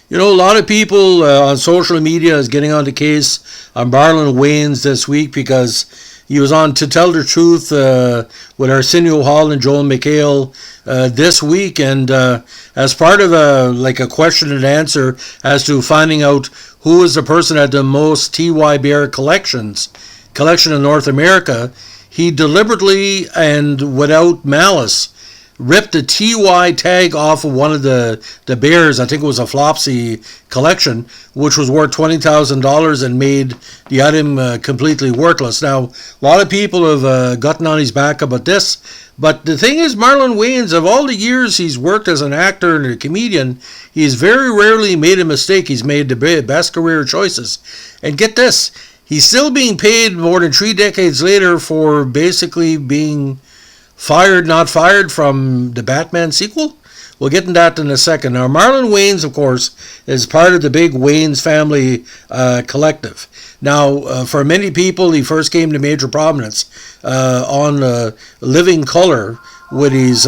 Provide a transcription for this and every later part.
You know, a lot of people on social media is getting on the case on Marlon Wayans this week because he was on To Tell the Truth with Arsenio Hall and Joel McHale this week, and as part of a question and answer as to finding out who is the person at the most TY Bear collection in North America, he deliberately and without malice ripped the TY tag off of one of the bears. I think it was a Flopsy collection, which was worth $20,000 and made the item completely worthless. Now, a lot of people have gotten on his back about this, but the thing is, Marlon Wayans, of all the years he's worked as an actor and a comedian, he's very rarely made a mistake. He's made the best career choices. And get this, he's still being paid more than 3 decades later for basically being fired, not fired from the Batman sequel. We'll get into that in a second. Now, Marlon Wayans, of course, is part of the big Wayans Family collective. Now, for many people, he first came to major prominence on Living Color with his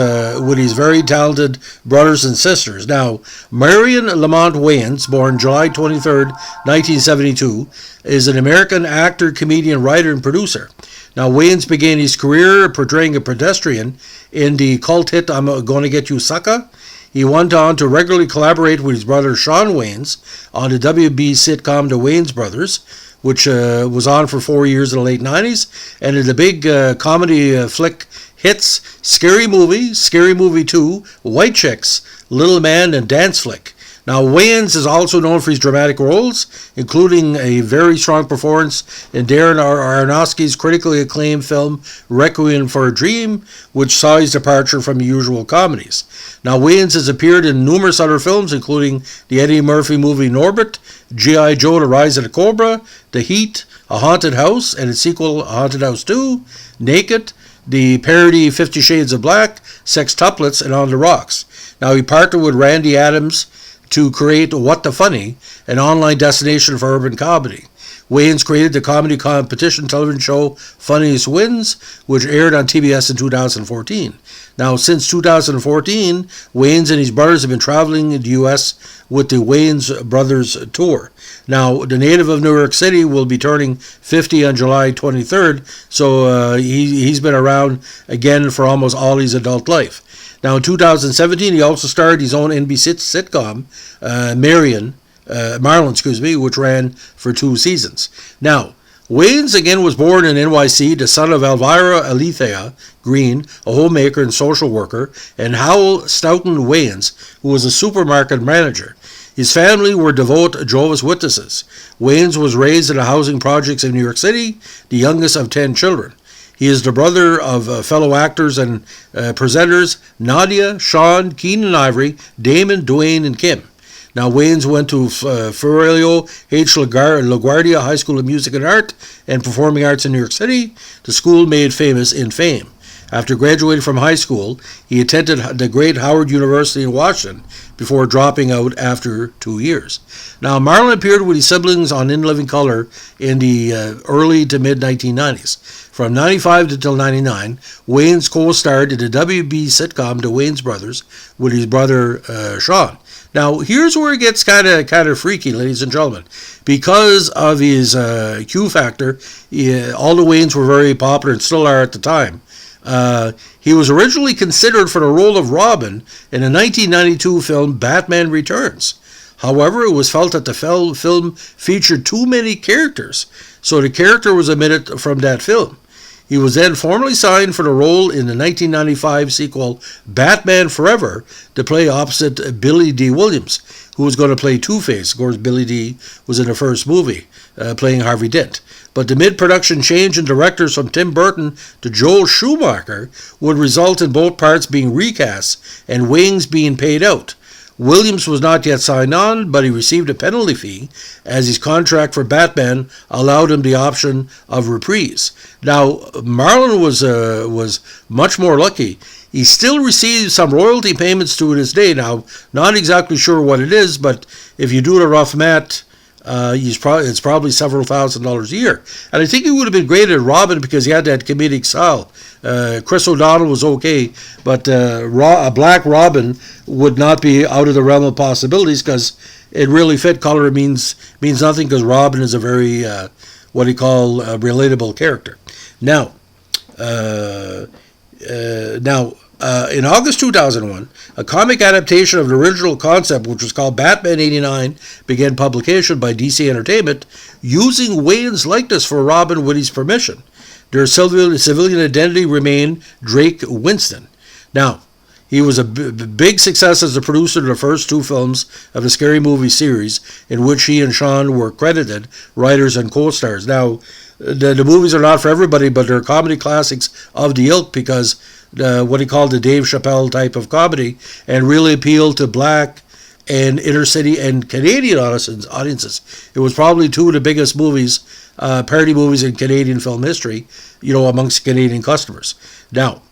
very talented brothers and sisters. Now, Marion Lamont Wayans, born July 23rd, 1972, is an American actor, comedian, writer, and producer. Now, Wayans began his career portraying a pedestrian in the cult hit I'm Gonna Get You Sucker. He went on to regularly collaborate with his brother Shawn Wayans on the WB sitcom The Wayans Brothers, which was on for 4 years in the late 90s, and in the big comedy flick hits Scary Movie 2, White Chicks, Little Man, and Dance Flick. Now, Wayans is also known for his dramatic roles, including a very strong performance in Darren Aronofsky's critically acclaimed film Requiem for a Dream, which saw his departure from the usual comedies. Now, Wayans has appeared in numerous other films, including the Eddie Murphy movie Norbit, G.I. Joe: The Rise of the Cobra, The Heat, A Haunted House, and its sequel, A Haunted House 2, Naked, the parody 50 Shades of Black, Sextuplets, and On the Rocks. Now, he partnered with Randy Adams to create What the Funny, an online destination for urban comedy. Wayans created the comedy competition television show Funniest Wins, which aired on TBS in 2014. Now, since 2014, Wayans and his brothers have been traveling in the U.S. with the Wayans Brothers Tour. Now, the native of New York City will be turning 50 on July 23rd, so he's been around again for almost all his adult life. Now, in 2017, he also starred his own NBC sitcom, Marlon, which ran for 2 seasons. Now, Wayans again was born in NYC, the son of Elvira Alethea Green, a homemaker and social worker, and Howell Stoughton Wayans, who was a supermarket manager. His family were devout Jehovah's Witnesses. Wayans was raised in the housing projects in New York City, the youngest of 10 children. He is the brother of fellow actors and presenters Nadia, Sean, Keenan Ivory, Damon, Dwayne, and Kim. Now, Wayans went to Fiorello H. LaGuardia High School of Music and Art and Performing Arts in New York City, the school made famous in fame. After graduating from high school, he attended the great Howard University in Washington before dropping out after 2 years. Now, Marlon appeared with his siblings on In Living Color in the early to mid-1990s. From 95 until 99, Wayans co-starred in the WB sitcom The Wayans Brothers with his brother Shawn. Now, here's where it gets kind of freaky, ladies and gentlemen. Because of his Q factor, all the Wayans were very popular and still are at the time. He was originally considered for the role of Robin in the 1992 film Batman Returns. However, it was felt that the film featured too many characters, so the character was omitted from that film. He was then formally signed for the role in the 1995 sequel Batman Forever to play opposite Billy D. Williams, who was going to play Two-Face. Of course, Billy D. was in the first movie, playing Harvey Dent. But the mid-production change in directors from Tim Burton to Joel Schumacher would result in both parts being recast and Wayans being paid out. Williams was not yet signed on, but he received a penalty fee as his contract for Batman allowed him the option of reprise. Now, Marlon was much more lucky. He still receives some royalty payments to this day. Now, not exactly sure what it is, but if you do the rough math, It's probably several $1,000s a year. And I think he would have been great at Robin because he had that comedic style. Chris O'Donnell was okay, but a Black Robin would not be out of the realm of possibilities because it really fit. Color means nothing because Robin is a very what he call relatable character. Now, in August 2001, a comic adaptation of the original concept, which was called Batman '89, began publication by DC Entertainment, using Wayans' likeness for Robin with his permission. Their civilian identity remained Drake Winston. Now, he was a big success as the producer of the first two films of the Scary Movie series, in which he and Sean were credited writers and co-stars. Now, the movies are not for everybody, but they're comedy classics of the ilk because what he called the Dave Chappelle type of comedy, and really appealed to black and inner city and Canadian audiences. It was probably two of the biggest movies, parody movies in Canadian film history, amongst Canadian customers. Now,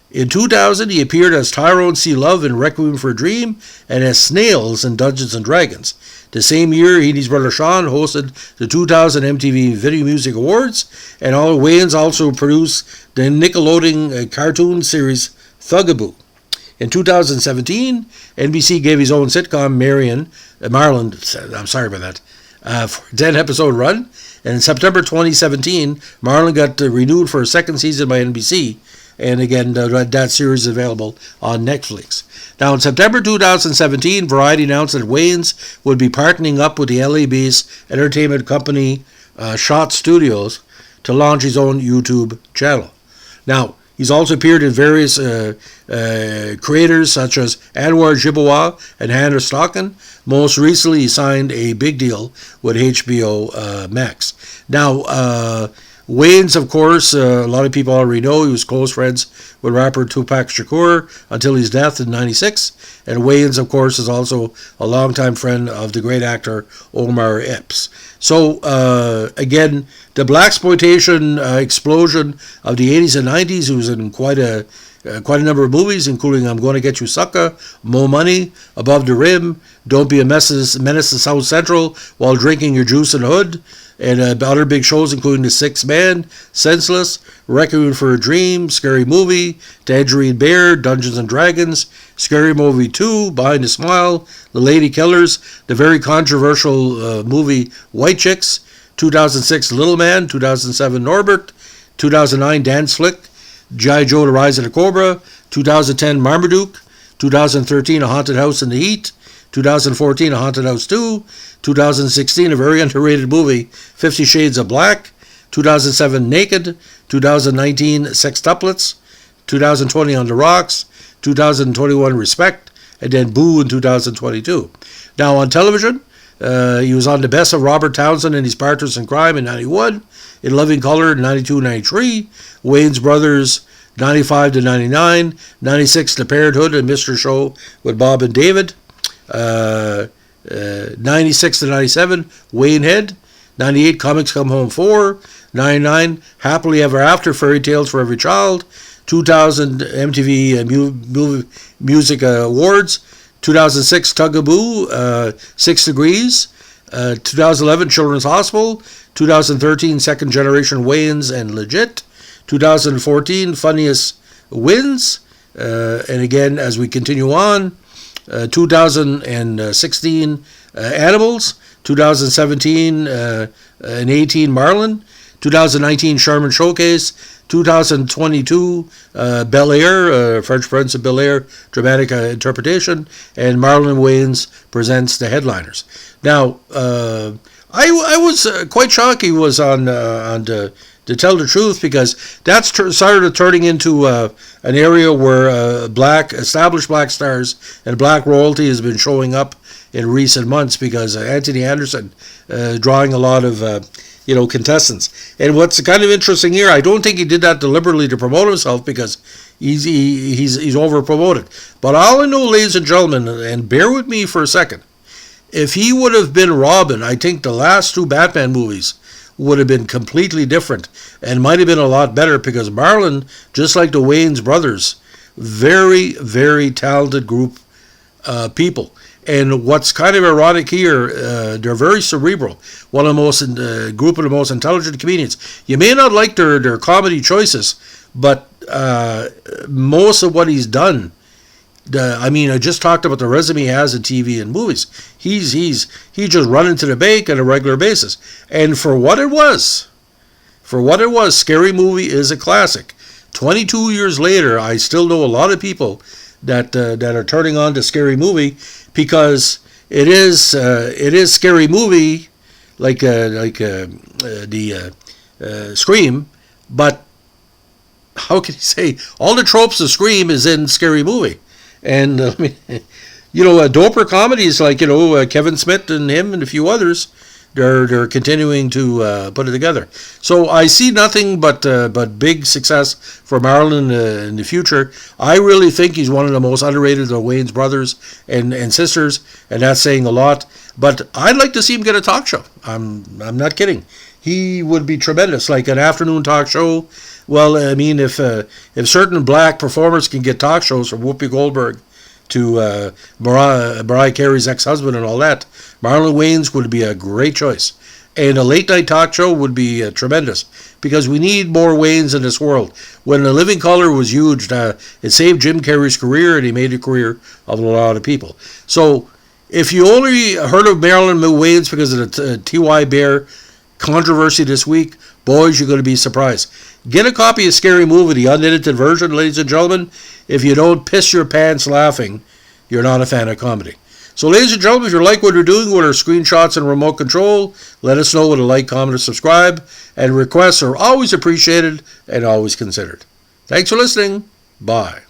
in 2000, he appeared as Tyrone C. Love in Requiem for a Dream and as Snails in Dungeons & Dragons. The same year, he and his brother Sean hosted the 2000 MTV Video Music Awards, and Wayans also produced the Nickelodeon cartoon series Thugaboo. In 2017, NBC gave his own sitcom Marlon, I'm sorry about that, for a 10-episode run, and in September 2017, Marlon got renewed for a second season by NBC. And again, that series is available on Netflix. Now, in September 2017, Variety announced that Wayans would be partnering up with the LA-based entertainment company Shot Studios to launch his own YouTube channel. Now, he's also appeared in various creators such as Anwar Jibawa and Hannah Stockton. Most recently, he signed a big deal with HBO Max. Now, Wayans, of course, a lot of people already know he was close friends with rapper Tupac Shakur until his death in '96. And Wayans, of course, is also a longtime friend of the great actor Omar Epps. So, again, the blaxploitation explosion of the 80s and 90s, he was in quite a number of movies, including I'm Gonna Get You Sucker, Mo Money, Above the Rim, Don't Be a Menace to South Central While Drinking Your Juice in the Hood, and other big shows including The Sixth Man, Senseless, Requiem for a Dream, Scary Movie, Tangerine Bear, Dungeons & Dragons, Scary Movie 2, Behind the Smile, The Lady Killers, the very controversial movie White Chicks, 2006 Little Man, 2007 Norbert, 2009 Dance Flick, G.I. Joe The Rise of the Cobra, 2010 Marmaduke, 2013 A Haunted House in the Heat, 2014 A Haunted House 2, 2016 a very underrated movie 50 Shades of Black, 2007 Naked, 2019 Sextuplets, 2020 On the Rocks, 2021 Respect, and then Boo in 2022. Now on television, he was on The Best of Robert Townsend and His Partners in Crime in 91, In Living Color in 92-93, Wayans Brothers 95 to 99, 96 The Parenthood and Mr. Show with Bob and David, 96 to 97 Wayne Head, 98 Comics Come Home 4, 99 Happily Ever After Fairy Tales for Every Child, 2000 MTV Music Awards, 2006 Tugaboo, 6 Degrees, 2011 Children's Hospital, 2013 Second Generation Wayans and Legit, 2014 Funniest Wins, and again as we continue on, 2016 Animals, 2017 and 18 Marlon, 2019 Sherman Showcase, 2022 Bel Air, French Prince of Bel Air dramatic interpretation, and Marlon Wayans presents the headliners. Now, I was quite shocked he was on to tell the truth, because that's started turning into an area where established black stars and black royalty has been showing up in recent months, because Anthony Anderson drawing a lot of contestants. And what's kind of interesting here, I don't think he did that deliberately to promote himself, because he's over promoted. But all I know, ladies and gentlemen, and bear with me for a second, if he would have been Robin, I think the last two Batman movies would have been completely different and might have been a lot better, because Marlon, just like the Wayans brothers, very, very talented group people. And what's kind of ironic here, they're very cerebral. One of the most group of the most intelligent comedians. You may not like their comedy choices, but most of what he's done. I just talked about the resume he has in TV and movies. He just run into the bank on a regular basis. And for what it was, Scary Movie is a classic. 22 years later, I still know a lot of people that are turning on to Scary Movie because it is Scary Movie like the Scream, but how can you say all the tropes of Scream is in Scary Movie? And doper comedies like Kevin Smith and him and a few others, they're continuing to put it together. So I see nothing but big success for Marlon in the future. I really think he's one of the most underrated of the Wayans brothers and sisters, and that's saying a lot. But I'd like to see him get a talk show. I'm not kidding. He would be tremendous, like an afternoon talk show. Well, I mean, if certain black performers can get talk shows from Whoopi Goldberg to Mariah Carey's ex-husband and all that, Marlon Wayans would be a great choice. And a late-night talk show would be tremendous because we need more Wayans in this world. When The Living Color was huge, it saved Jim Carrey's career and he made a career of a lot of people. So if you only heard of Marlon Wayans because of the T.Y. Bear controversy this week, boys, you're going to be surprised. Get a copy of Scary Movie, the unedited version, ladies and gentlemen. If you don't piss your pants laughing, you're not a fan of comedy. So, ladies and gentlemen, if you like what we're doing with our screenshots and remote control, let us know with a like, comment, or subscribe. And requests are always appreciated and always considered. Thanks for listening. Bye.